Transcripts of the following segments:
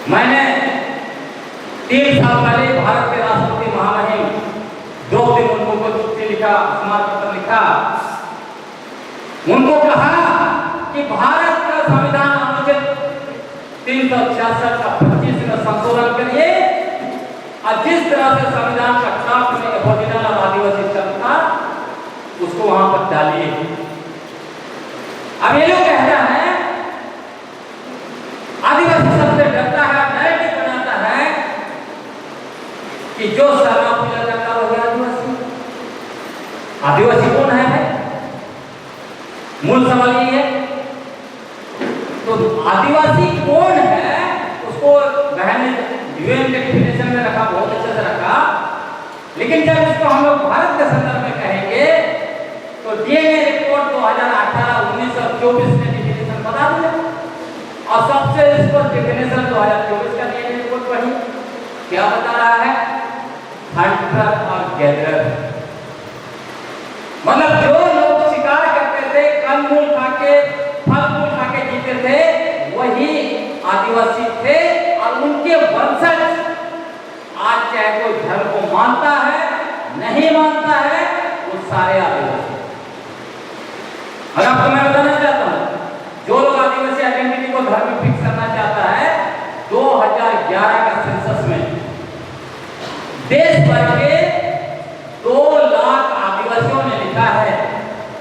मैंने 3 साल पहले भारत के राष्ट्रपति महामहिम द्रौपदी मुर्मू को चिट्ठी लिखा, समाज पत्र लिखा, उनको कहा कि भारत का संविधान अनुच्छेद 366 का 25 में संशोधन करिए और जिस तरह से संविधान का खिलाफ में एबोरिजिनल और आदिवासी शब्द था उसको वहां पर डालिए। अब ये लोग कहता है आदिवासी शब्द से डरता है, नैरेटिव बनाता है कि जो शर्मा पूजा करता है वही आदिवासी। आदिवासी कौन है भाई? मूल सवाल ये है। तो आदिवासी कौन है उसको बहन ने यूएन के डिफिनेशन में रखा, बहुत अच्छे से रखा, लेकिन जब इसको हम लोग भारत के संदर्भ में कहेंगे तो डीएनए रिपोर्ट 2018, 19 और 24 में डिफिनेशन बता दिया और सबसे इसको डिफिनेशन 2024 का डीएनए रिपोर्ट पढ़ी, क्या बता रहा है? हंटर और गैदरर, मतलब जो लोग शिकार करते थे, कंदमूल खा के, फल फूल खा के जीते थे, वही आदिवासी थे और उनके वंशज आज चाहे कोई धर्म को मानता है नहीं मानता है, वो सारे आदिवासी। और आपको मैं बताना चाहता हूं, जो लोग आदिवासी आइडेंटिटी को धर्म में फिक्स करना चाहता है, 2011 का सेंसस में देश भर के 2 लाख आदिवासियों ने लिखा है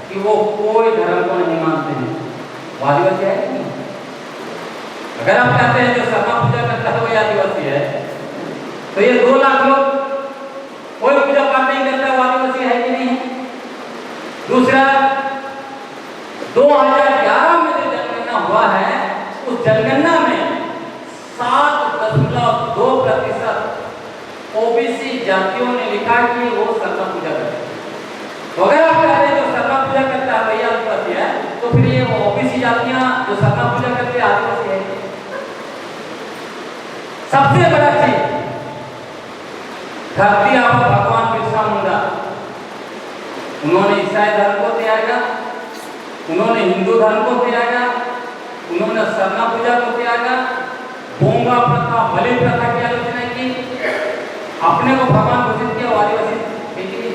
कि वो कोई धर्म को नहीं मानते हैं। वो आदिवासी है कि नहीं? अगर आप कहते हैं जो शर्मा पूजा करता है वही आदिवासी है, तो ये 2 लाख लोग कोई पूजा पाठ नहीं करता, वो आदिवासी है कि नहीं है? दूसरा, 2011 में जो जनगणना हुआ है, उस जनगणना में 7.2% ओबीसी जातियों ने लिखा कि वो शर्मा पूजा करते हैं। तो अगर आप कहते हैं जो शर्मा पूजा करता है वही आदिवासी है, तो फिर ये ओबीसी जातियां जो शर्मा पूजा करते हैं आदिवासी है। सबसे बड़ा चीज, धरती आबा भगवान बिरसा मुंडा, उन्होंने ईसाई धर्म को त्यागा, उन्होंने हिंदू धर्म को त्यागा, उन्होंने शर्मा पूजा को त्यागा, बोंगा प्रथा, बलि प्रथा की आलोचना की, अपने को भगवान घोषित किया, आदिवासी देखिए।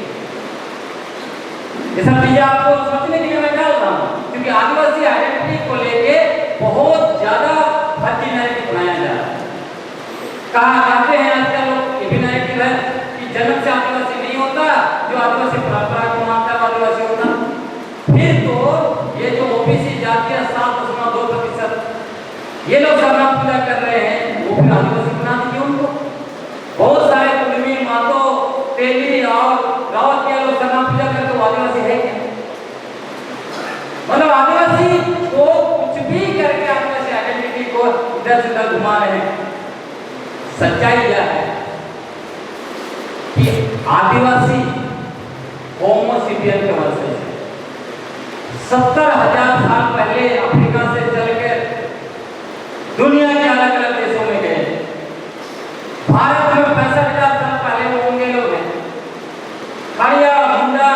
ये सब चीजें आपको सोचने के लिए मैं डाल रहा हूँ, क्योंकि आदिवासी आइडेंटिटी को लेके बहुत ज्यादा फर्जी नैरेटिव बनाया जा रहा है। कहा जाते हैं आजकल लोग, ये भी नैरेटिव है कि जन्म से आदिवासी नहीं होता, जो आदिवासी परंपरा को मानता है आदिवासी होता। फिर तो ये जो ओबीसी जातियां 7.2% ये लोग शर्मा पूजा कर रहे हैं, वो फिर आदिवासी बना दीजिए उनको। बहुत सारे कुलमी, मातो, तेली और रावत के लोग शर्मा पूजा करते, वो आदिवासी है क्या? मतलब आदिवासी को कुछ भी करके आदिवासी आइडेंटिटी को इधर से उधर घुमा रहे हैं। सच्चाई यह है कि आदिवासी होमो सेपियन के वंशज है। 70,000 साल पहले अफ्रीका से चलकर दुनिया के अलग अलग देशों में गए। भारत में 65,000 साल पहले वो होंगे लोग हैं। खड़िया, मुंडा,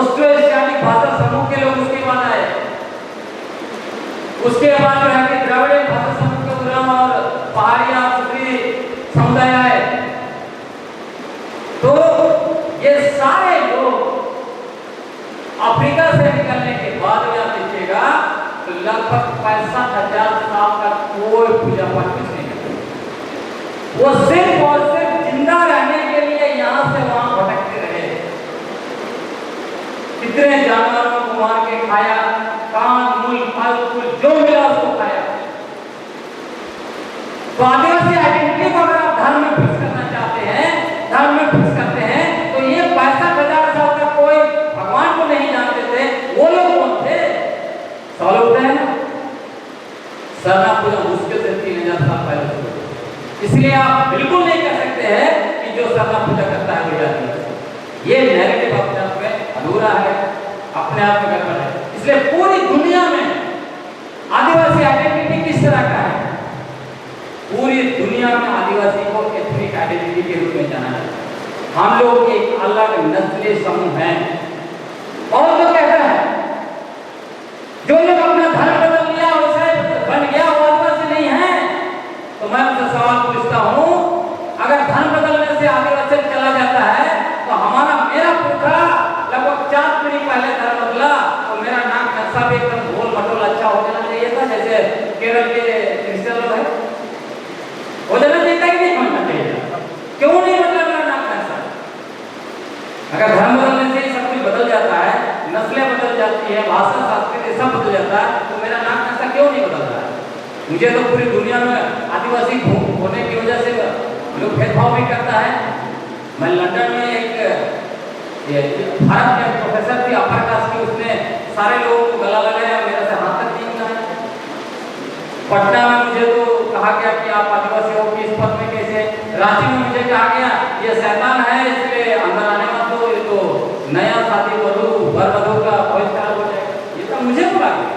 ऑस्ट्रो-एशियाटिक भाषा समूह के लोग उसके बाद आए। उसके बाद जो है कि द्रविड़ भाषा समूह के उद्गम और पहाड़िया सुत्री समुदाय आए। तो ये सारे लोग अफ्रीका से निकलने के बाद में आप देखिएगा तो लगभग 65,000 साल का कोई पूजा पाठ कुछ नहीं करता। वो सिर्फ और सिर्फ जिंदा रहने के लिए यहाँ से वहां भटकते रहे। कितने जानवरों को मार के खाया, कान, मूल, फल फूल जो मिला उसको खाया। तो आदिवासी आइडेंटिटी को अगर आप धर्म में फिक्स करना चाहते हैं, धर्म में फिक्स करते हैं, तो ये 65,000 साल तक कोई भगवान को नहीं जानते थे, वो लोग कौन थे? सवाल उठता है ना। शर्मा पूजा मुश्किल से 3,000 साल पहले शुरू हुई। इसलिए आप बिल्कुल नहीं कह सकते हैं कि जो शर्मा पूजा करता है वो आदिवासी। ये नैरेटिव अपने आप में अधूरा है, अपने आप में गड़बड़ है। इसलिए पूरी दुनिया में आदिवासी आइडेंटिटी किस तरह का है? पूरी दुनिया में आदिवासी को एथनिक आइडेंटिटी के रूप में जाना जाता है। हम लोग एक अलग नस्लीय समूह हैं। और जो कहता है जो लोग अपना धर्म बदल लिया, उसे बन गया, वो आदिवासी नहीं है। सवाल पूछता हूँ, अगर धर्म बदलने से आदिवासी चला जाता है तो मेरा पुरखा लगभग 4 पीढ़ी पहले धर्म बदला तो मेरा नाक नक्शा भी एकदम गोल मटोल अच्छा हो जाना चाहिए था, जैसे केरल के क्रिश्चियन लोग हैं, हो जाना चाहिए था कि नहीं होना चाहिए? क्यों नहीं बदला मेरा नाक नक्शा? अगर धर्म बदलने से सब कुछ बदल जाता है, नस्लें बदल जाती है, भाषा संस्कृति सब बदल जाता है, तो मेरा नाक नक्शा क्यों नहीं बदल रहा है? मुझे तो पूरी दुनिया में आदिवासी होने की वजह से लोग भेदभाव भी करता है। मैं लंदन में भारत के प्रोफेसर थी अपर कास्ट की, उसने सारे लोगों को गला लगाया, मेरे से हाथ तक नहीं मिलाया। पटना में मुझे तो कहा गया कि आप आदिवासी हो किस पद में कैसे, रांची में मुझे कहा गया ये शैतान है इसलिए अंदर आने मत दो, ये तो नया शादी वर वधू का भविष्य खराब हो जाएगा। ये तो मुझे बुरा गया।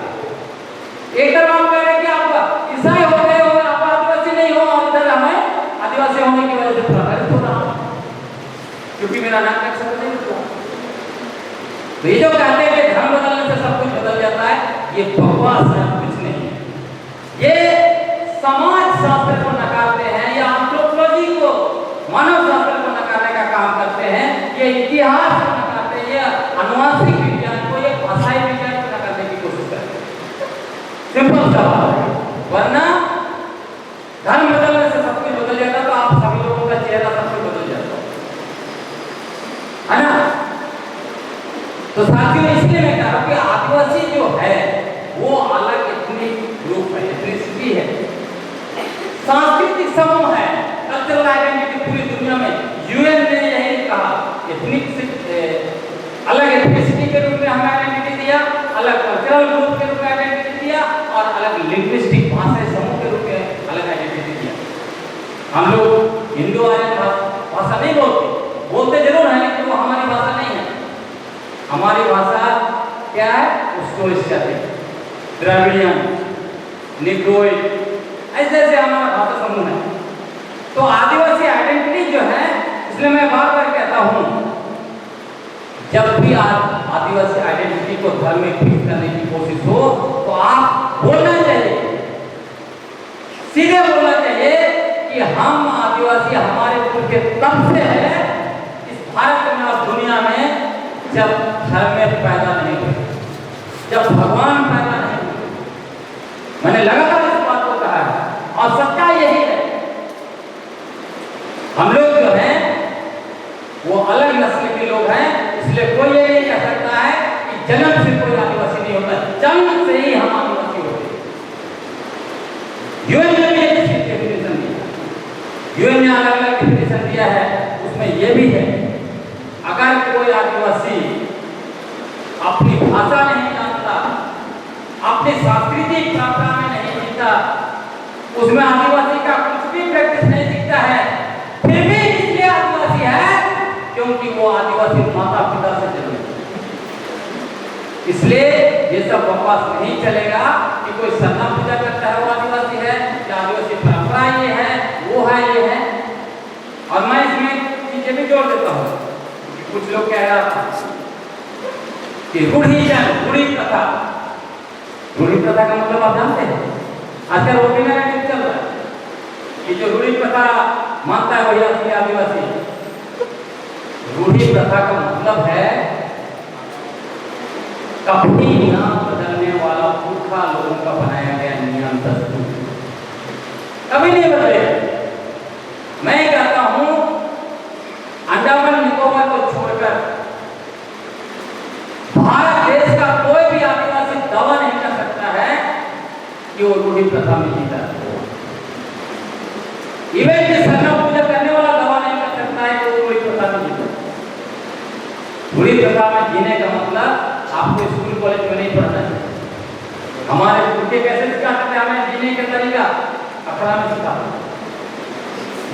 एक तरफ आप कह रहे हैं कि आप ईसाई हो गए और आप आदिवासी नहीं हो, और इधर हमें आदिवासी होने की वजह से प्रताड़ित हो रहा हूं क्योंकि मेरा नाम तक समझ नहीं होता। तो ये जो कहते हैं कि धर्म बदलने से सब कुछ बदल जाता है, ये बकवास है, कुछ नहीं। ये समाज शास्त्र को नकारते हैं, या एंथ्रोपोलॉजी को, मानव शास्त्र को नकारने का काम करते हैं, ये इतिहास को नकारते हैं, ये आनुवांशिक विज्ञान को, ये भाषाई विज्ञान को नकारने की कोशिश करते हैं। सिंपल सवाल है, वरना धर्म बदलने से सब कुछ बदल जाता तो आप सभी लोगों का चेहरा सब कुछ बदल जाता है ना? तो साथियों इसलिए मैं कह रहा हूं कि आदिवासी जो है वो अलग एथनिक ग्रुप है, एथनिसिटी है, सांस्कृतिक समूह है, कल्चरल आइडेंटिटी पूरी दुनिया में। यूएन ने यही कहा, अलग एथनिसिटी के रूप में हमें आइडेंटिटी दिया, अलग कल्चरल ग्रुप के रूप में आइडेंटिटी दिया, और अलग लिंग्विस्टिक भाषा समूह के रूप में अलग आइडेंटिटी दिया। हम लोग हिंदू आर्यन भाषा नहीं बोलते जरूर है, लेकिन वो हमारी भाषा नहीं है। हमारी भाषा क्या है? उसको द्रविडियन, निग्रोइड, ऐसे ऐसे हमारा भाषा समूह है। तो आदिवासी आइडेंटिटी जो है, इसलिए मैं बार बार कहता हूं, जब भी आदिवासी आइडेंटिटी को धर्म में फिट करने की कोशिश हो तो आप बोलना चाहिए, सीधे बोलना चाहिए कि हम आदिवासी हमारे कुल के तब से है इस भारत में और दुनिया में जब धर्म में पैदा नहीं हुए, जब भगवान पैदा नहीं हुए। मैंने लगातार इस बात को कहा है और सच्चाई यही है। हम लोग जो हैं वो अलग नस्ल के लोग हैं, इसलिए कोई ये नहीं कह सकता है कि जन्म से कोई आदिवासी नहीं होता, जन्म से ही हम आदिवासी होते हैं। यूएन ने भी एक डेफिनेशन दिया, यूएन ने अलग अलग डेफिनेशन दिया है, उसमें यह भी है अगर कोई आदिवासी अपनी भाषा नहीं जानता, अपनी सांस्कृतिक परंपरा में नहीं जीता, उसमें आदिवासी का कुछ भी प्रैक्टिस नहीं दिखता है, फिर भी इसलिए आदिवासी है क्योंकि वो आदिवासी माता पिता से जन्मे। इसलिए ये सब बकवास नहीं चलेगा कि कोई सरना पूजा करता है वो आदिवासी है, या आदिवासी परंपरा ये है, वो है, ये है। और मैं इसमें चीजें भी जोड़ देता हूँ। कुछ लोग कह रहा था कि रूढ़ी प्रथा, रूढ़ी प्रथा का मतलब आप जानते हैं? आजकल वो भी नया चल रहा है कि जो रूढ़ी प्रथा मानता है वही असली आदिवासी। रूढ़ी प्रथा का मतलब है कभी ना बदलने वाला पुरखा लोगों का बनाया गया नियम दस्तूर, कभी नहीं बदले। मैं कहता हूं अंडमान निकोबार को छोड़कर भारत देश का कोई भी आदिवासी दावा नहीं कर सकता है कि वो रूढ़ी प्रथा में जीता है। इवन कि सरना पूजा करने वाला दावा नहीं कर सकता है कि वो रूढ़ी प्रथा में जीता। रूढ़ी प्रथा में जीने का मतलब आपको स्कूल कॉलेज में नहीं पढ़ना है। हमारे उनके कैसे सिखाते थे हमें जीने का तरीका, अखड़ा में सिखाते।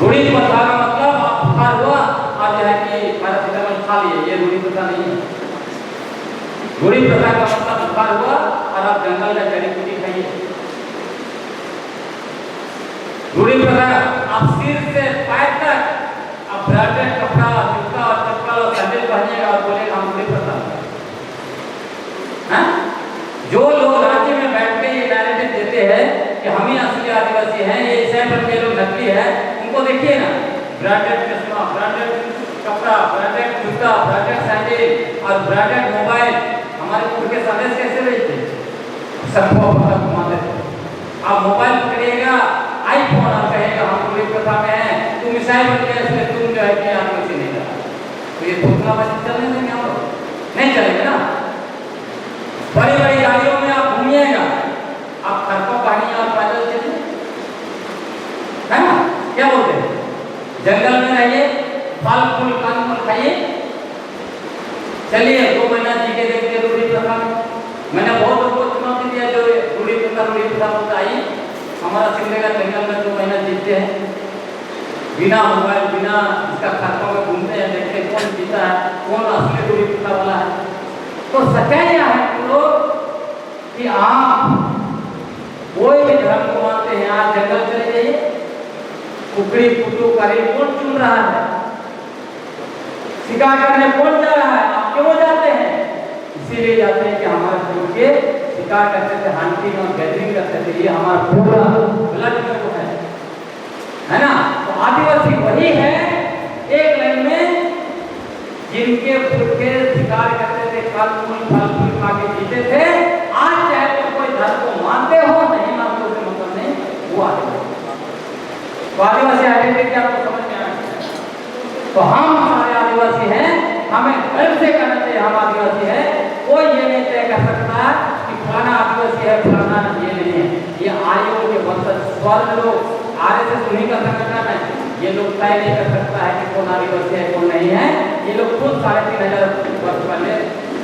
रूढ़ी प्रथा का मतलब आप बुखार हुआ और जो है कि पैरासिटामोल खा लिए, ये रूढ़ी प्रथा नहीं है। रूढ़ी प्रथा का मतलब बुखार हुआ और आप जंगल में जड़ी बूटी खाइए। रूढ़ी प्रथा आप सिर से पैर तक आप ब्रांडेड कपड़ा, जूता और चप्पल और सैंडल पहनिएगा और बोलेगा हम रूढ़ी प्रथा हैं। जो लोग राज्य में बैठ के ये नैरेटिव देते हैं कि हम ही असली जो आदिवासी हैं, ये सैंपल के लोग नकली है, उनको देखिए ना, ब्रांडेड चश्मा, ब्रांडेड कपड़ा, ब्रांडेड जूता, ब्रांडेड सैंडल और ब्रांडेड मोबाइल हमारे पूर्व के संदेश कैसे भेजते, सबको अपना घुमाते थे। आप मोबाइल पकड़िएगा, आईफोन और कहेगा हम पूरी प्रथा में हैं, तुम ईसाई बन गए इसलिए तुम जो है कि आदिवासी नहीं करा। तो ये धोखाबाजी चलने देंगे हम लोग? नहीं चलेंगे ना। बड़ी बड़ी गाड़ियों में आप घूमिएगा, आप खरको पहनिए और पैदल चलिए, है ना? क्या बोलते हैं? जंगल में रहिए, फल फूल कंद मूल खाइए, चलिए 2 महीना जी के देखिए रूढ़ी प्रथा में। मैंने बहुत लोगों को चुनौती दिया जो रूढ़ी प्रथा बोलता आई, हमारा सिमडेगा जंगल में 2 महीना जीते हैं, बिना मोबाइल, बिना इसका खरकों में घूमते हैं, देखते हैं कौन जीता है, कौन असली रूढ़ी प्रथा वाला है। तो सच्चाई यह है लोग कि आप कोई भी धर्म को मानते हैं, आप जंगल चले जाइए, कुकड़ी कुटू करी कौन चुन रहा है, शिकार करने कौन जा रहा है, आप क्यों जाते हैं? इसीलिए जाते हैं कि हमारे पूर्व के शिकार करते थे, हंटिंग और गैदरिंग करते थे, ये हमारा पूरा ब्लड में वो है ना। तो आदिवासी वही है एक लाइन में जिनके पूर्व के शिकार करते थे, फल फूल खा के जीते थे। आज चाहे तो कोई धर्म को मानते हो नहीं मानते हो, मतलब नहीं, वो आदिवासी। तो आदिवासी आइडेंटिटी आपको समझ में आया? तो हम सारे आदिवासी हैं, हमें गर्व से कहना चाहिए हम आदिवासी हैं। कोई ये नहीं तय कर सकता कि फलाना आदिवासी है, फलाना ये नहीं है। ये आर्यों के वंशज स्वर्ण लोग, आरएसएस उन्हीं का संगठन है, ये लोग तय नहीं कर सकता है कि कौन आदिवासी है कौन नहीं है। ये लोग खुद 3500 वर्ष पहले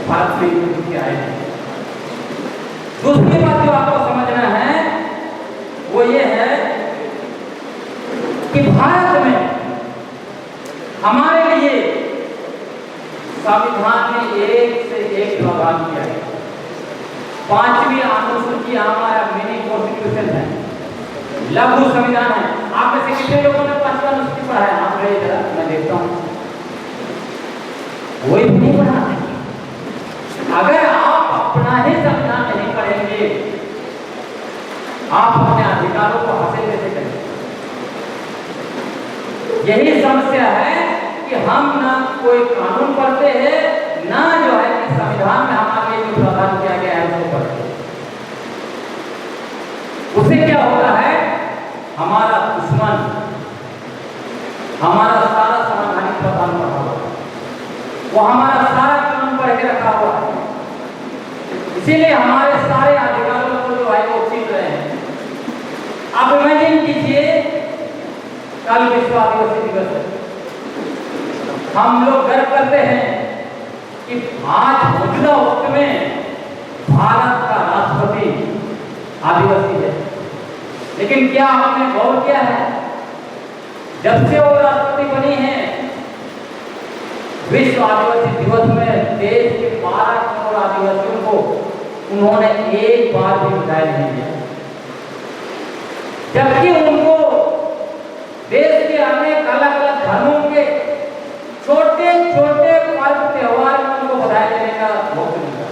भारत में युद्ध किया है। दूसरी बात जो आपको समझना है वो ये है कि भारत में हमारे लिए संविधान में एक से एक प्रावधान किया है। 5वीं अनुसूची हमारा मिनी कॉन्स्टिट्यूशन है, लघु संविधान है। आप में से कितने लोगों ने 5वां अनुसूची पढ़ा है? आप रहे जरा, मैं देखता हूँ, कोई भी नहीं पढ़ा। अगर आप अपना ही संविधान नहीं पढ़ेंगे, आप अपने अधिकारों को हासिल कैसे करेंगे? यही समस्या है कि हम ना कोई कानून पढ़ते हैं, ना जो है कि संविधान में हमारे जो प्रावधान किया गया है उसको पढ़ते हैं। उससे क्या होता है, हमारा दुश्मन हमारा सारा संवैधानिक प्रावधान पढ़ा हुआ है, वो हमारा सारा कानून पढ़ के रखा हुआ है, इसीलिए हमारे सारे अधिकारों को जो है वो छीन रहे हैं। आप इमेजिन कीजिए, कल विश्व आदिवासी दिवस है, हम लोग गर्व करते हैं कि आज मौजूदा वक्त में भारत का राष्ट्रपति आदिवासी है। लेकिन क्या आपने गौर किया है, जब से वो राष्ट्रपति बनी है, विश्व आदिवासी दिवस में देश के 12 करोड़ आदिवासियों को उन्होंने एक बार भी बधाई नहीं दिया, जबकि उनको देश के अनेक अलग अलग धर्मों के छोटे छोटे पर्व त्योहार में उनको बधाई देने का मौका मिला।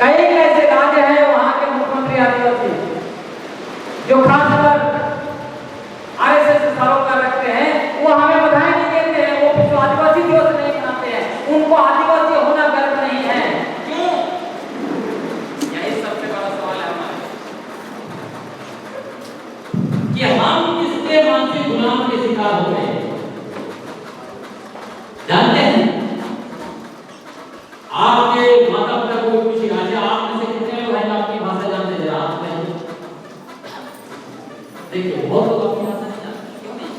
कई ऐसे राज्य हैं वहां के मुख्यमंत्री आदिवासी जो खासकर आरएसएस से सरोकार रखते हैं, वो हमें बधाई नहीं देते हैं, वो विश्व आदिवासी दिवस नहीं मनाते हैं, उनको आदिवासी होना गर्व नहीं है। क्यों? यही सबसे बड़ा सवाल है हमारा कि हम किसके मानसिक गुलाम के शिकार हो गए। जानते हैं आपके माता पिता को कुछ सिखाते, आप में से कितने लोग हैं आपकी भाषा जानते हैं? आप नहीं, देखिए बहुत लोग अपनी भाषा नहीं जानते। क्यों नहीं?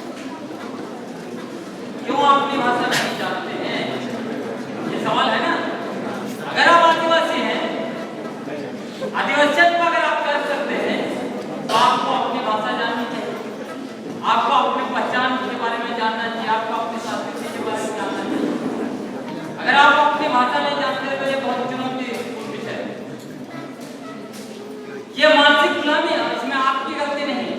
क्यों अपनी भाषा नहीं जानते हैं? ये सवाल है ना। अगर आप आदिवासी हैं, आदिवासियत को अगर आप कर सकते हैं, तो आपको अपनी भाषा जाननी चाहिए, आपको अपनी पहचान के बारे में जानना चाहिए, आपको अपनी संस्कृति के बारे में जानना चाहिए। अगर आप अपनी भाषा नहीं जानते तो ये बहुत चुनौतीपूर्ण विषय है। ये मानसिक गुलामी है, इसमें आपकी गलती नहीं।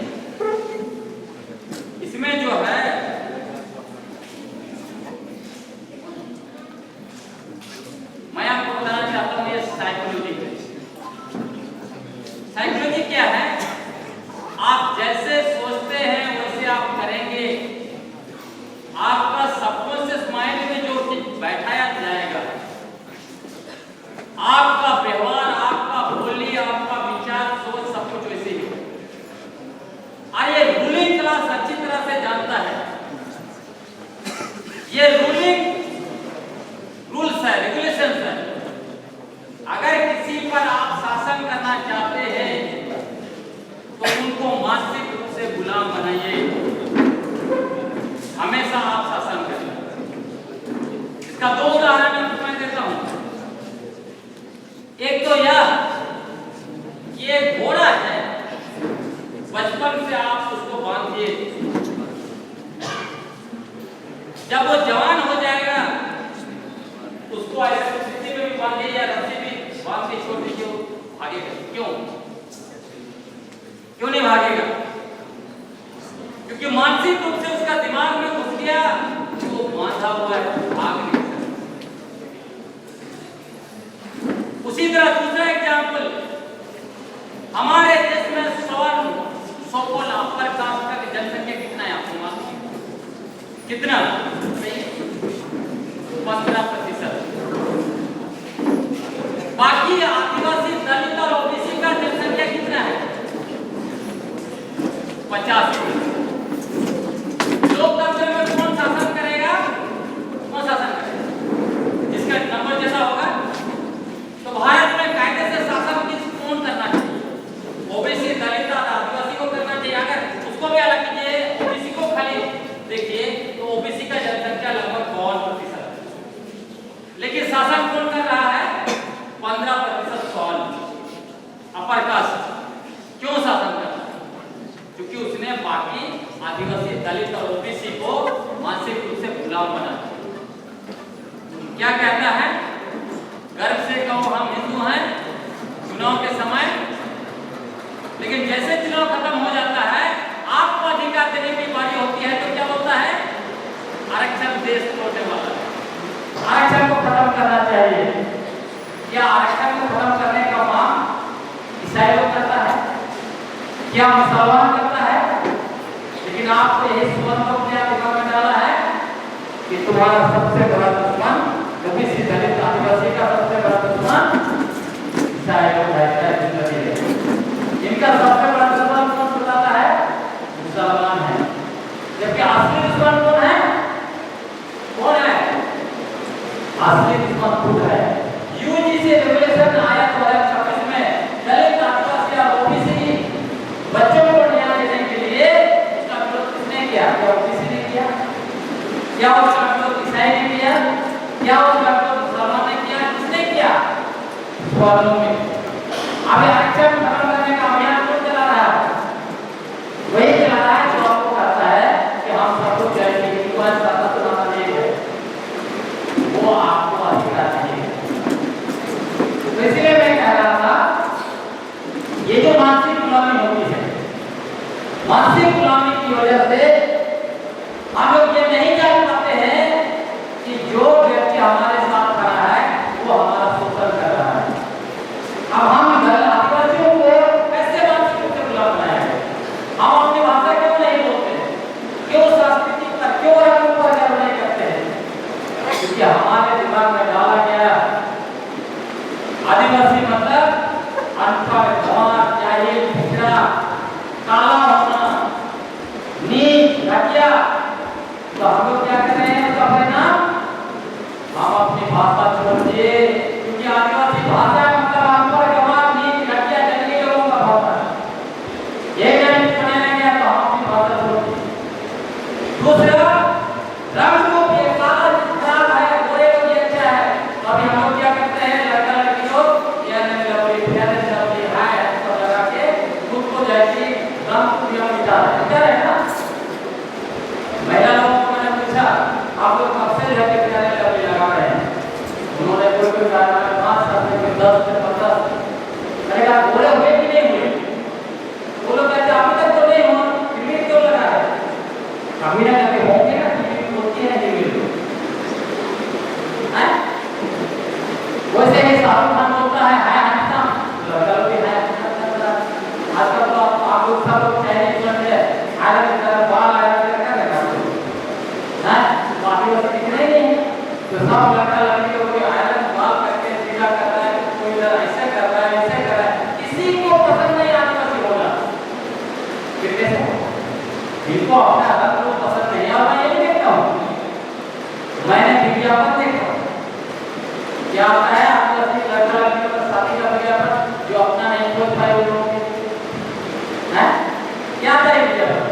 चाहिए, हमेशा आप शासन करें। इसका दो उदाहरण मैं देता हूं। एक तो यह कि एक घोड़ा है, बचपन से आप उसको बांधिए, जब वो जवान हो जाएगा उसको ऐसे रस्सी में भी बांधिए या रस्सी भी बांध के छोड़ दीजिए, वो भागेगा। क्यों नहीं भागेगा? क्योंकि मानसिक रूप से उसका दिमाग में घुस गया कि वो बांधा हुआ है, भाग नहीं सकता। उसी तरह दूसरा एग्जाम्पल, हमारे देश में 100 अपर कास्ट का जनसंख्या कितना है आपको मालूम? कितना? 15%। बाकी आदिवासी, दलित और ओबीसी का जनसंख्या कितना है? 50%। लोकतंत्र में कौन शासन करेगा? कौन शासन करेगा? जिसका नंबर ज्यादा होगा। तो भारत में कायदे से शासन कौन करना चाहिए? ओबीसी, दलित और आदिवासी को करना चाहिए। अगर उसको भी अलग कीजिए, ओबीसी को खाली देखिए तो ओबीसी का जनसंख्या लगभग 52%, लेकिन शासन कौन कर रहा है? 15% कौन? Upper caste. क्यों शासन कर रहा है? क्योंकि उसने बाकी आदिवासी, दलित और ओबीसी को मानसिक रूप से गुलाम बना दिया। क्या कहता है? गर्व से कहो हम हिंदू हैं चुनाव के समय, लेकिन जैसे चुनाव खत्म हो जाता है, आपको अधिकार देने की बारी होती है तो क्या होता है? आरक्षण देश तोड़ने वाला। आरक्षण को खत्म करना चाहिए। क्या आरक्षण को खत्म करने का मांग ईसाई लोग करता है? क्या मुसलमान करता है? लेकिन आपको यही सुवर्ण को क्या दिमाग में डाला है कि तुम्हारा सबसे बड़ा दुश्मन ओबीसी, दलित, आदिवासी का सबसे बड़ा दुश्मन ईसाई लोग है, इनका सबसे बड़ा दुश्मन कौन बताता है? मुसलमान है। जबकि असली दुश्मन कौन है? कौन है? असली दुश्मन खुद है। यूजीसी रेगुलेशन आया 2026 में दलित, आदिवासी और ओबीसी बच्चों को न्याय देने के लिए उसका विरोध किसने किया? क्या ओबीसी ने किया? क्या उसका विरोध ईसाई ने किया? क्या उसका विरोध मुसलमान ने किया? किसने किया? सवालों में। अभी आरक्षण खत्म करने का अभियान कौन चला रहा है? वही चला रहा है जो आपको कहता है कि हम सब कुछ जाएंगे, इनका साथ चलाना नहीं है, वो आपको अधिकार नहीं है। तो इसलिए मैं कह रहा था, ये जो मानसिक गुलामी होती है, मानसिक गुलामी की वजह से हम लोग ये नहीं जान पाते हैं कि जो व्यक्ति हमारे साथ खड़ा है वो हमारा शोषण कर रहा है। अब हम आदिवासियों को कैसे मानसिक रूप से गुलाम बनाएंगे? हम अपनी भाषा क्यों नहीं बोलते? क्यों संस्कृति पर, क्यों रंगों पर गर्व नहीं करते हैं? क्योंकि हमारे दिमाग में डाला गया आदिवासी मतलब अनपढ़, गंवार, जाहिल, पिछड़ा, काला होना, नीच, घटिया। तो हम लोग क्या कर रहे हैं उसका परिणाम? हम अपनी भाषा छोड़ दिए, क्योंकि आदिवासी भाषा मतलब अनपढ़, गंवार, नीच, घटिया, जंगली लोगों का भाषा है। ये नहीं बनाया गया तो हम अपनी भाषा छोड़ दिए। दूसरा, रंग रूप ये काला खराब है, गोरे लोग ये अच्छा है, तो अभी हम लोग क्या करते हैं? लड़का लड़की लोग या लवली, प्यारे लवली है तो लगा के खुद को जैसी रंग पूरा मिटा रहे हैं ना। महिला लोगों को मैंने पूछा, आप लोग कब से लड़के प्यारे लवली लगा रहे हैं? उन्होंने कोई कहा 5 साल से, 10 से 15। मैंने कहा गोरे हुए कि नहीं हुए? वो लोग कहते अभी तक तो नहीं हुआ, फिर क्यों लगा रहे? अभी ना कभी होंगे ना, फिर होती है नहीं मिल है। वैसे ही शाहरुख खान बोलता है हैंडसम, लड़का लोग भी है आजकल। तो आप लोग सब लोग चाइनीज में आयरन की तरह बाल आयरन करके रखा है, बाकी वो दिख रहे नहीं है। तो सब लड़का लड़की लोग भी आयरन बाल करके सीधा कर रहा है, कोई ऐसे कर रहा है, ऐसे कर रहा है। किसी को पसंद नहीं आदिवासी होना। कितने से जिनको अपना अलग लोग पसंद नहीं आता, ये नहीं देखता हूँ। मैंने विज्ञापन देखा क्या आता है आदिवासी लड़का लड़की का शादी का विज्ञापन, जो अपना नहीं खोज पाए उन लोगों के, हैं? क्या आता है विज्ञापन?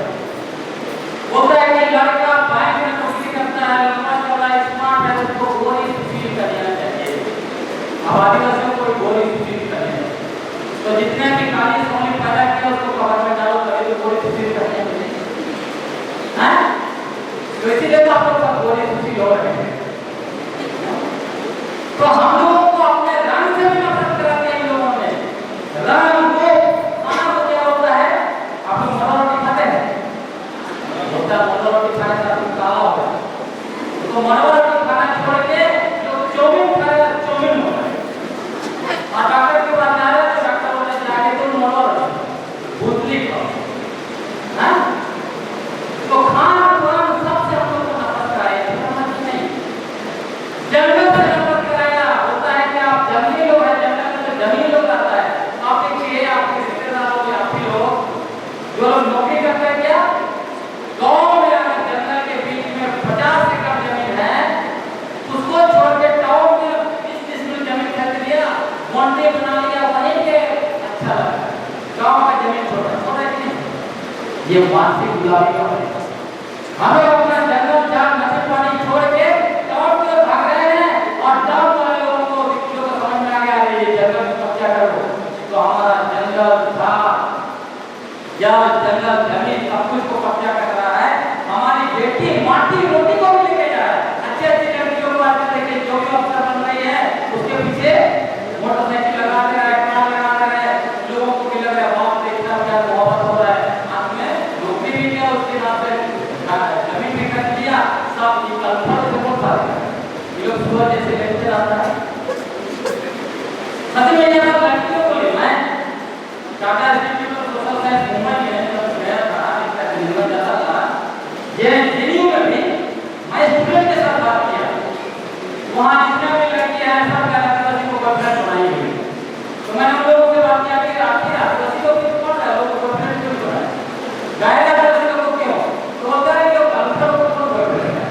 जो लोग नौकरी करते हैं क्या गांव में अगर जंगल के बीच में 50 एकड़ जमीन है उसको छोड़ के टाउन में 20-30 मिनट जमीन खरीद लिया मोंटे बना लिया वहीं पे अच्छा लगा गांव का जमीन छोड़ है कि नहीं ये मानसिक गुलामी का है हमें अपना जंगल झाड़ नदी पानी छोड़ के टाउन में भाग रहे हैं और टाउन वाले लोगों को व्यक्तियों को समझ में आ गया ये जंगल में कब्जा करो तो हमारा जंगल था या जंगल जमीन सब कुछ को कब्जा कर रहा है हमारी बेटी माटी रोटी को भी लेके जा रहा है अच्छे अच्छे लड़कियों को आते देखे जो भी अफसर बन रही है उसके पीछे मोटरसाइकिल लगा दे रहा है कार लगा दे रहा है लोगों को भी लग रहा है बाप देखना क्या मोहब्बत हो रहा है हाथ में नौकरी भी किया उसके नाम पे जमीन भी खरीद लिया सब निकल से बोल पा रहे ये लोग सुबह जैसे लेक्चर आता है सच में यहाँ लड़कियों को लेना है Tata institute of social science Mumbai में जब गया था इसका निर्माण जाता था जेएनयू में भी मैं स्टूडेंट के साथ बात किया वहाँ जितने भी लड़कियां हैं सब आदिवासी को गर्लफ्रेंड बनाई हुई तो मैंने उन लोगों से बात किया कि आखिर आदिवासी को भी कौन है लोगों को गर्लफ्रेंड क्यों बनाए गायब आदिवासी लोगों को क्यों तो बोलता है कि वो गर्लफ्रेंड को कौन गर्लफ्रेंड है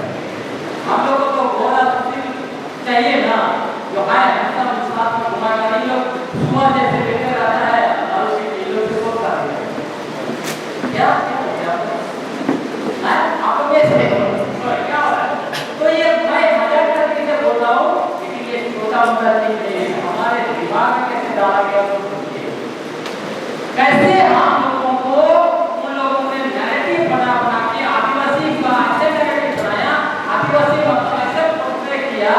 हम लोगों को गोरा चाहिए ना जो है हम साथ में घुमाएगा नहीं लोग सुबह जैसे लेकर आता है और उसके लोग से सोच रहा है क्या आप लोग कैसे क्या हो रहा है तो ये मैं मजाक करके से बोल रहा हूँ लेकिन ये छोटा मोटा चीज नहीं है हमारे दिमाग में कैसे डाला गया तो सोचिए कैसे हम लोगों को उन लोगों ने नैरेटिव बना के आदिवासी का ऐसे नैरेटिव बनाया आदिवासी मतलब ऐसे पोर्ट्रे किया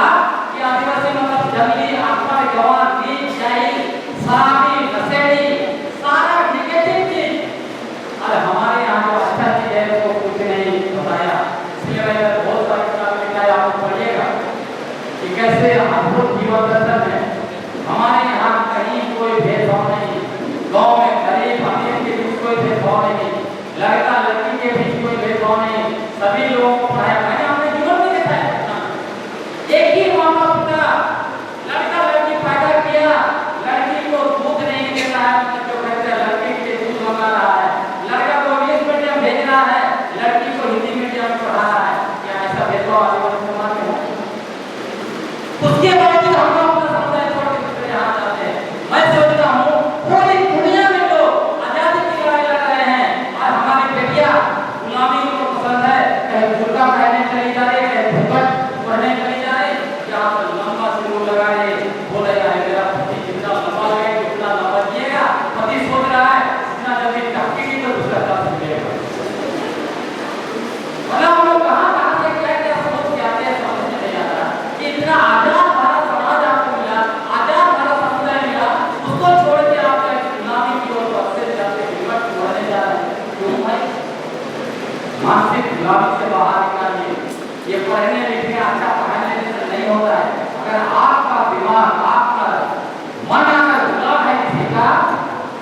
कि आदिवासी मतलब जंगली आत्मा गवार नीच जाई सामी नशेड़ी सारा नेगेटिव चीज अरे हमारे यहाँ जो अच्छा चीज है उसको कुछ नहीं बताया इसलिए मैंने बहुत सारी किताबें लिखा है आपको पढ़िएगा कि कैसे अद्भुत जीवन दर्शन है हमारे यहाँ कहीं कोई भेदभाव नहीं गाँव में गरीब अमीर के बीच कोई भेदभाव नहीं लड़का लड़की के बीच कोई भेदभाव नहीं सभी लोगों को पढ़ाया मैंने अपने जीवन में देखा है एक ही माता पिता लड़का लड़की पैदा किया लड़की को दूध नहीं देता है जो कहते हैं लड़के के लिए दूध मंगा रहा है लड़का को इंग्लिश मीडियम भेज रहा है लड़की को हिंदी मीडियम में पढ़ा रहा है क्या ऐसा भेदभाव आदिवासी समाज में है उसके बावजूद हम लोग अपना समुदाय छोड़ के दूसरे यहाँ जाते हैं मैं सोचता हूँ पूरी दुनिया में लोग आजादी की लड़ाई लड़ रहे हैं और हमारी बेटियां गुलामी को पसंद है कहीं बुर्का पहनने चली जा रही है कहीं घूंघट पहनने चली जा रही जहाँ पर लंबा सिंदूर लगाए बोले जाए मेरा पति जितना लंबा लगे उतना लंबा दिएगा पति सोच रहा है इतना जमीन टपकेगी तो दूसरा का सुनेगा मतलब हम लोग कहाँ से क्या सोच के आते हैं समझ में नहीं आता कि इतना आजाद भारत समाज आपको मिला आजाद भारत समुदाय मिला उसको छोड़ के आप गुलामी की ओर बढ़ते जाते विकट बढ़ने जा रहे हैं क्यों भाई मानसिक गुलामी से बाहर निकालिए ये पढ़ने लिखने अच्छा पढ़ने से नहीं होता है अगर आपका दिमाग आपका मन अगर गुलाम है किसी का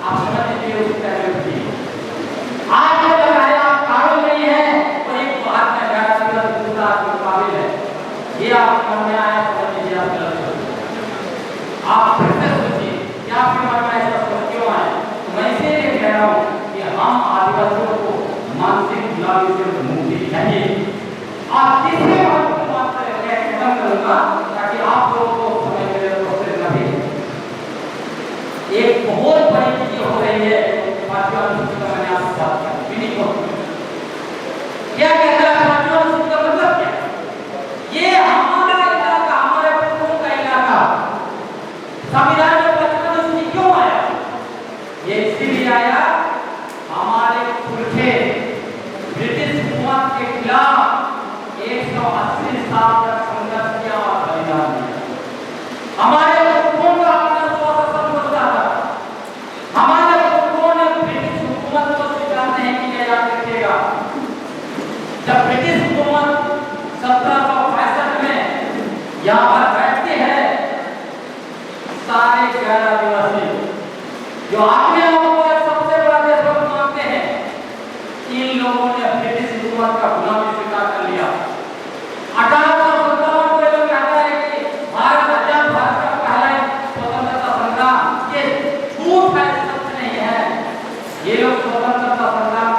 आप समझ लीजिए उस तरह की आज जो लग रहा है आप काबिल नहीं है वही बाहर में गया तुरंत दूसरा आपको काबिल है ये आपके मन में आया समझ लीजिए आप गलत आप फिर से सोचिए कि आपके मन में ऐसा सोच क्यों आया तो मैं इसीलिए कह रहा हूँ कि हम आदिवासियों को मानसिक गुलामी से मुक्ति चाहिए और तीसरे बात को मात्र मैं खत्म करूंगा ताकि आप लोगों को समय मेरे दोस्त लगे एक बहुत बड़ी चीज हो रही है पांचवा अनुसूची का मैंने आपसे बात किया क्या कहता है पांचवा अनुसूची का मतलब क्या ये हमारा इलाका हमारे पूर्वों का इलाका संविधान में पांचवा अनुसूची क्यों आया ये इसलिए आया हमारे पुरखे ब्रिटिश हुकूमत के खिलाफ 180 साल तक संघर्ष किया और बलिदान दिया हमारे पूर्वों का अपना स्वास्थ्य समझता था हमारे पूर्वों ने ब्रिटिश हुकूमत को स्वीकार नहीं किया याद रखिएगा जब ब्रिटिश हुकूमत 1765 में यहाँ पर बैठती है सारे गैर आदिवासी जो अपने आप को सबसे बड़ा देशभक्त मानते हैं इन लोगों ने ब्रिटिश हुकूमत का गुलामी स्वीकार कर लिया 1857 को लोग कहता है कि भारत आजाद भारत का पहला स्वतंत्रता संग्राम ये झूठ है सत्य नहीं है ये लोग स्वतंत्रता संग्राम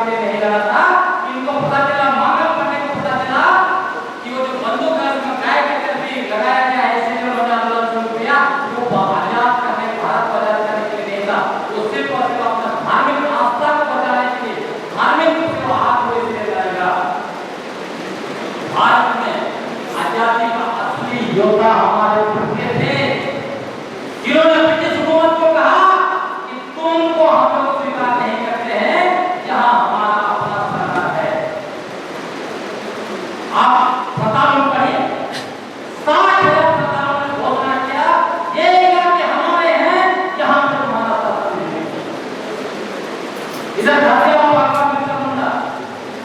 इधर घासिया बाबा बिरसा मुंडा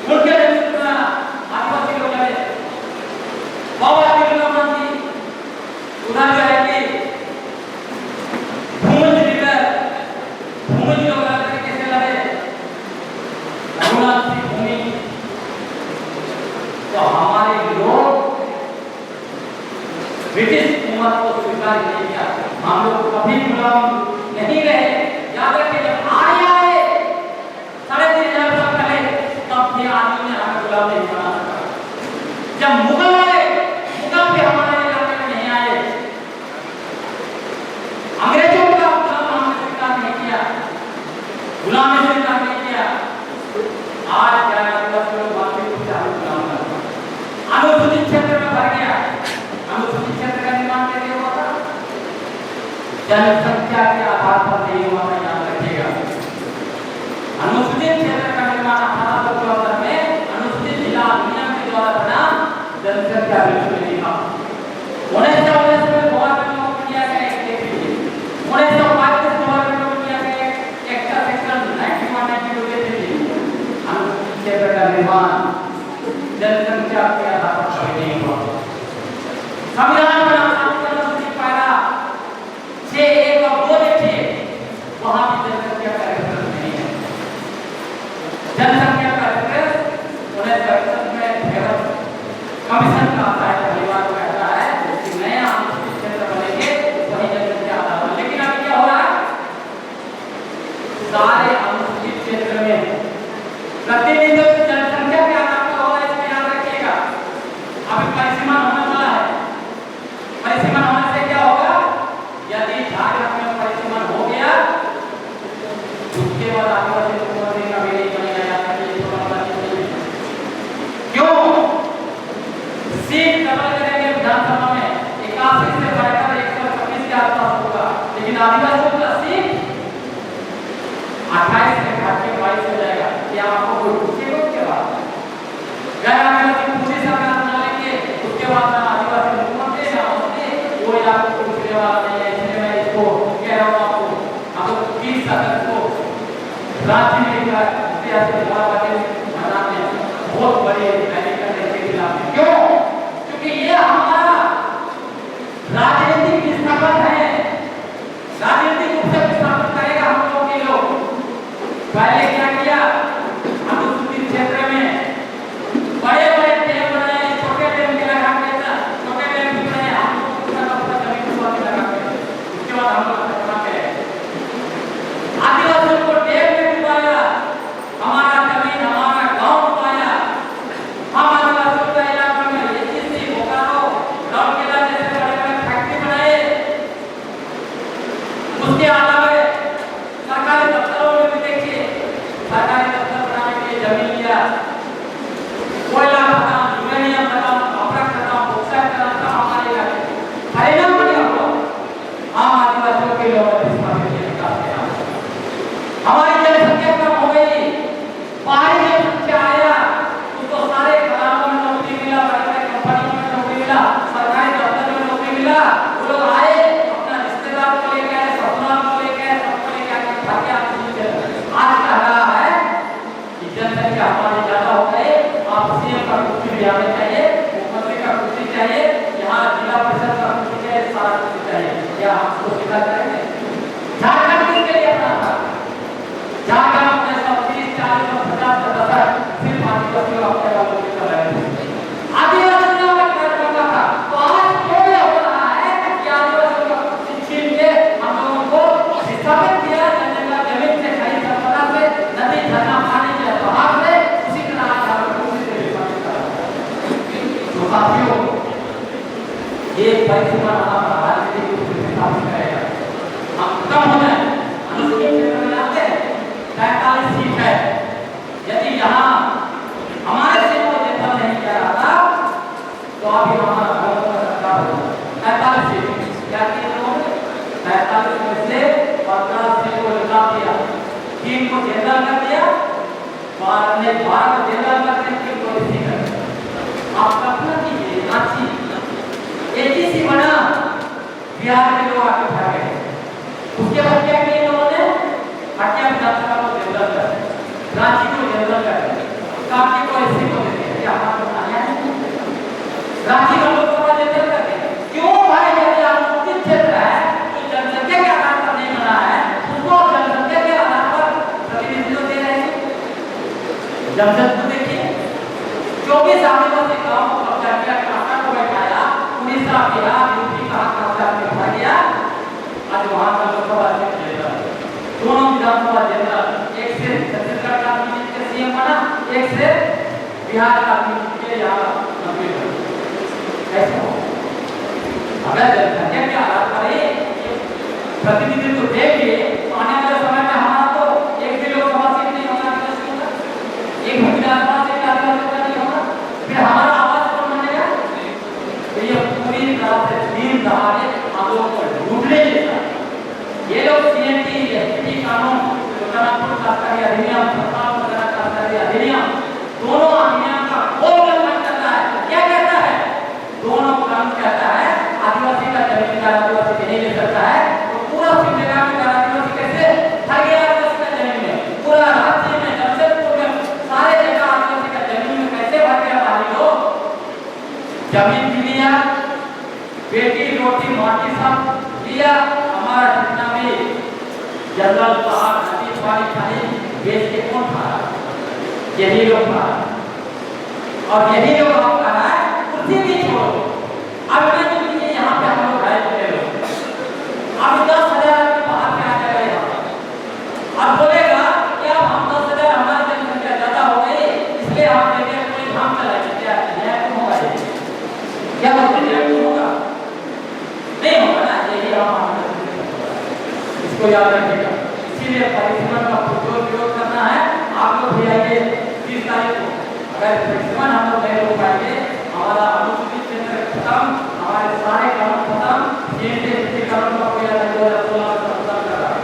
उनके नेतृत्व में आदिवासी लोग लड़े। बाबा बिरसा मुंडा जी उधर जो है कि भूमि लोग लड़ते कैसे लड़े, रघुनाथ की भूमि। तो हमारे लोग ब्रिटिश हुकूमत को स्वीकार नहीं किया, हम लोग कभी गुलाम नहीं रहे। याद रखिए, जब आर्य आए 3,500 साल पहले, तब भी आदमी ने हमें गुलाम नहीं बना सका। जब मुगल आए, मुगल भी हमारे इलाके में नहीं आए। अंग्रेजों का गुलाम हमने स्वीकार नहीं किया, गुलामी स्वीकार नहीं किया। आज क्या आदिवासी लोग बाकी कुछ गुलाम है। अनुसूचित क्षेत्र में भर गया। अनुसूचित क्षेत्र का निर्माण कैसे हुआ था? जनसंख्या के आधार पर नहीं हुआ था, याद रखिएगा। अनुसूचित क्षेत्र का निर्माण 1874 में अनुसूचित जिला अधिनियम के द्वारा बना, जनसंख्या बिल्कुल नहीं था। 1919 में गवर्नमेंट को किया गया एक एक्ट, 1935 गवर्नमेंट को किया गया एक का सेक्शन 9192 के थी। अनुसूचित क्षेत्र का निर्माण जनसंख्या के आधार पर कभी नहीं हुआ। संविधान में अनुसूचित पारा 6, 1 और 2 देखिए, वहां भी जनसंख्या का रेफरेंस नहीं है। जनसंख्या का रेफरेंस 1961 में फेडरल कमीशन का आता है, परिवार को कहता है कि नया अनुसूचित क्षेत्र बनेंगे, वही जनसंख्या आधार पर। लेकिन अभी क्या हो रहा है? सारे अनुसूचित क्षेत्र में प्रतिनिधित्व जनसंख्या के आधार पर हो रहा है, इसमें याद रखिएगा। अभी परिसीमन होने वाला है। परिसीमन होने से क्या होगा? यदि झारखंड में परिसीमन हो गया, उसके बाद आदिवासी मुख्यमंत्री कभी नहीं बनेगा। क्यों? सीट डबल करेंगे विधानसभा में, 81 से बढ़कर 126 के आसपास होगा, लेकिन आदिवासियों का सीट 28 से घटकर 22 हो जाएगा। क्या आपको कोई पूछेगा उसके बाद? गैर आदिवासी पूछे सरकार बना लेंगे, उसके बाद ना आदिवासी मुख्यमंत्री ना होंगे, कोई आपको पूछने वाला नहीं है। इसलिए मैं इसको कह रहा हूँ आपको, हम 30 अगस्त को राज्य में बहुत बड़ी रैली करने के खिलाफ। क्यों? क्योंकि ये हमारा राजनीतिक विस्थापन है, राजनीतिक रूप से विस्थापन करेगा हम लोगों के लोग। पहले क्या किया? अनुसूचित क्षेत्र में बड़े-बड़े डैम बनाए, छोटे डैम के लगा के ना, छोटे डैम भी बनाए, हम लोग पूरा जमीन को लगा के, उसके बाद हम लोग खत्म करें। आदिवासियों को डैम में डुबाया, हमारा जमीन, हमारा गांव डुबाया। हम आदिवासियों का इलाका में एचसी, बोकारो, राउरकेला जैसे बड़े-बड़े फैक्ट्री बनाए। उसके अलावा सरकारी दफ्तरों में भी देखिए, सरकारी दफ्तर बनाने के लिए जमीन लिया, कोयला खदान, यूरेनियम खदान, अमरक खदान, बॉक्साइट खदान सब हमारे इलाके में। परिणाम क्या हुआ? आम आदिवासियों के लोग हमारी जनसंख्या कम हो गई। बाहरी जनसंख्या आया, उसको सारे घरानों में नौकरी मिला, बड़े-बड़े कंपनियों में नौकरी मिला, सरकारी दफ्तर में नौकरी मिला। वो लोग आए, अपना रिश्तेदार को ले गए, ससुराल को ले गए, सबको ले गए, भाग्य आज कह रहा है कि जनसंख्या हमारी ज्यादा हो गई, आप सीएम का कुर्सी भी आना चाहिए, मुख्यमंत्री का कुर्सी चाहिए, यहाँ जिला परिषद का कुर्सी चाहिए, सारा कुर्सी चाहिए। क्या हम उसको स्वीकार करेंगे? झारखंड किसके लिए अपना था? झारखंड में 30, 40 और 50 सदस्य सिर्फ आदिवासियों अपने वालों के कर रहे थे। आदिवासियों का कर रहा था। तो आज क्यों ये हो रहा है कि आदिवासियों का कुर्सी छीन के हम लोगों को विस्थापित किया, जमीन से, खरीद संपदा से, नदी झरना पानी के बहाव से, उसी तरह आज हम कुर्सी से विस्थापित कर रहे हैं। तो साथियों, ये परिसीमन हमारा राजनीतिक रूप से विस्थापित करेगा। हम कम हो जाए, अनुसूचित क्षेत्र में आते हैं 43 सीट है। यदि यहाँ हमारे से को देखा नहीं किया जाता, तो अभी हमारा बहुत सरकार हो 43 सीट। क्या किए लोगों ने? 43 में से 15 सीट को निकाल दिया, 3 को जनरल कर दिया, 12 को जनरल कर दिया, 3 को एससी कर दिया। आप कल्पना कीजिए, रांची एचसी बना, बिहार के लोग आके खा गए। उसके बाद क्या किए लोगों ने? हटिया विधानसभा को जनरल कर दिया। रांची को जनरल करते हैं, कांके को एससी को देते हैं, क्या हमारा बनाया है? रांची का लोकसभा जनरल करते हैं। क्यों भाई? यदि अनुसूचित क्षेत्र है तो जनसंख्या के आधार पर नहीं बना है, उसको जनसंख्या के आधार पर प्रतिनिधित्व दे रहे हैं। जमशेदपुर देखिए, 24 आदिवासी गांव को कब्जा किया, काका को बैठाया, उड़ीसा, बिहार, यूपी का कब्जा किया गया। आज वहां का लोकसभा जनरल, दोनों विधानसभा जनरल, एक से छत्तीसगढ़ का सीएम बना, एक से बिहार का के यहाँ मंत्री बना। कैसे हो? अगर जनसंख्या के आधार पर ही प्रतिनिधित्व देंगे तो आने वाले समय में हमारा तो एक भी लोकसभा सीट नहीं होगा, एक भी विधानसभा सीट नहीं होगा, फिर हमारा आवाज कौन बनेगा? तो ये पूरी तरह से दिन दहाड़े हम लोगों को लूटने जैसा। ये लोग सीएनटी, एसपीटी कानून, ट्रांसपोर्ट सरकारी अधिनियम, प्रताप वगैरह सरकारी अधिनियम, दोनों अधिनियम का घोर उल्लंघन करता है। क्या कहता है? दोनों कानून कहता है आदिवासी का जमीन का आदिवासी नहीं ले सकता है, तो पूरा सिंधुघाट में आदिवासी कैसे हर गया? आदिवासी का जमीन में पूरा राज्य में, जमशेदपुर में सारे जगह आदिवासी का जमीन में कैसे भर गया? भाई लोग जमीन भी लिया, बेटी रोटी माटी सब लिया, हमारा जितना भी जंगल पहाड़ नदी पानी पानी बेच के कौन खा रहा? यही लोग खा रहा, और यही लोग हम खा रहा है। उसी भी छोड़ो, अब मैं तो यहाँ पे हम लोग है लोग, अब 10,000 आदमी बाहर से आ जाएगा यहाँ, अब बोलेगा क्या हम 10,000 हमारी जनसंख्या ज्यादा हो गई इसलिए हम देते कोई धाम चलाएंगे? क्या न्याय क्यों होगा? क्या बोलते न्याय क्यों होगा? नहीं होगा ना। यही हम इसको याद रखिएगा। इसीलिए परिसीमन का पुरजोर विरोध करना है। आप लोग भी आइए 30 तारीख को, अगर परिसीमन हम लोग नहीं रोक पाएंगे, हमारा अनुसूचित क्षेत्र खत्म, हमारे सारे कानून खत्म, ये कानून का कोई 2016 में खत्म कर रहा है,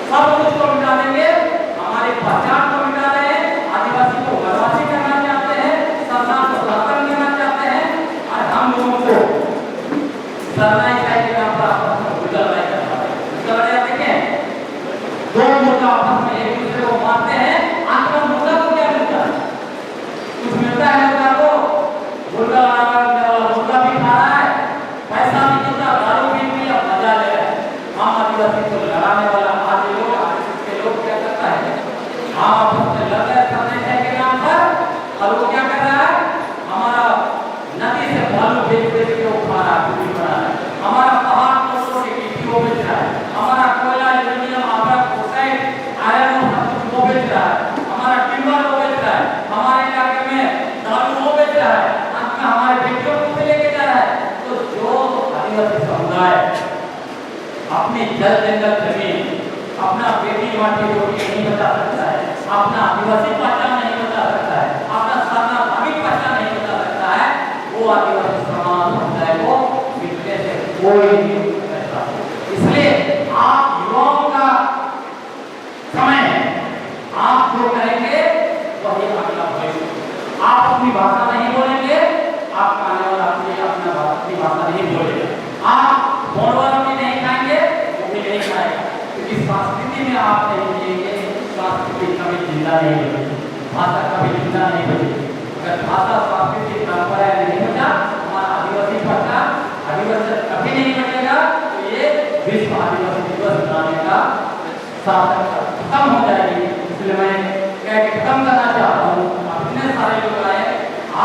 सब कुछ को मिटा देंगे, हमारी पहचान को मिटा रहे हैं, आदिवासी को वनवासी करना चाहते हैं, सरकार को सनातन करना चाहते हैं, और हम लोगों को सरनाई के नाम पर आपस में गुजर नहीं करना है। देखें, दो मुर्गा आपस में एक दूसरे को मारते हैं, अंत में मुर्गा को क्या मिलता है? कुछ मिलता है मुर्गा को? मुर्गा मुर्गा भी खा रहा है, पैसा भी मिलता, दारू भी पिया, मजा ले रहा है। हम आदिवासी को लड़ाने वाला आज लोग के लोग क्या करता है? हम आपस में लड़ रहे करने के नाम पर, और वो क्या कर रहा है? हमारा नदी से बालू बेच बेच के वो खा रहा है, हमारा पहाड़ को वो बेच रहा है, हमारा कोयला, एल्यूमिनियम, आपरा, बॉक्साइट, आयरन सब कुछ वो बेच रहा है, हमारा टिम्बर वो बेच रहा है, हमारे इलाके में दारू वो बेच रहा है, अंत में हमारे बेटियों को भी लेके जा रहा है। तो जो आदिवासी समुदाय अपनी जल जंगल जमीन, अपना बेटी माटी रोटी नहीं बचा सकता है, अपना आदिवासी पहचान नहीं बचा सकता है, अपना सारा धार्मिक पहचान नहीं बचा सकता है, वो आदिवासी समाज समुदाय को मिटने से कोई नहीं। इसलिए आप युवाओं का समय है, आप जो करेंगे वही अगला भविष्य। आप अपनी भाषा नहीं बोलेंगे, आपका आने वाला अपनी भाषा नहीं बोलेगा। आप बोलवार भी नहीं खाएंगे, वो भी नहीं खाएगा, क्योंकि संस्कृति में आप नहीं जिएंगे, संस्कृति कभी जिंदा नहीं बनेगी, भाषा कभी जिंदा नहीं बनेगी। अगर भाषा संस्कृति परंपरा नहीं बचा, हमारा आदिवासी पहचान आदिवासी कभी नहीं बनेगा। विश्व आदिवासी दिवस मनाने का सार्थकता खत्म हो जाएगी। इसलिए मैं खत्म करना चाहता हूँ। इतने सारे लोग आए,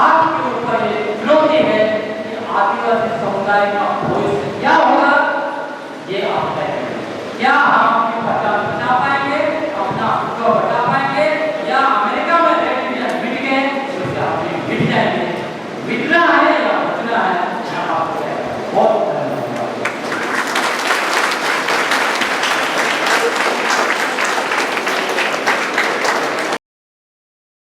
आपके ऊपर ये चुनौती है कि आदिवासी समुदाय का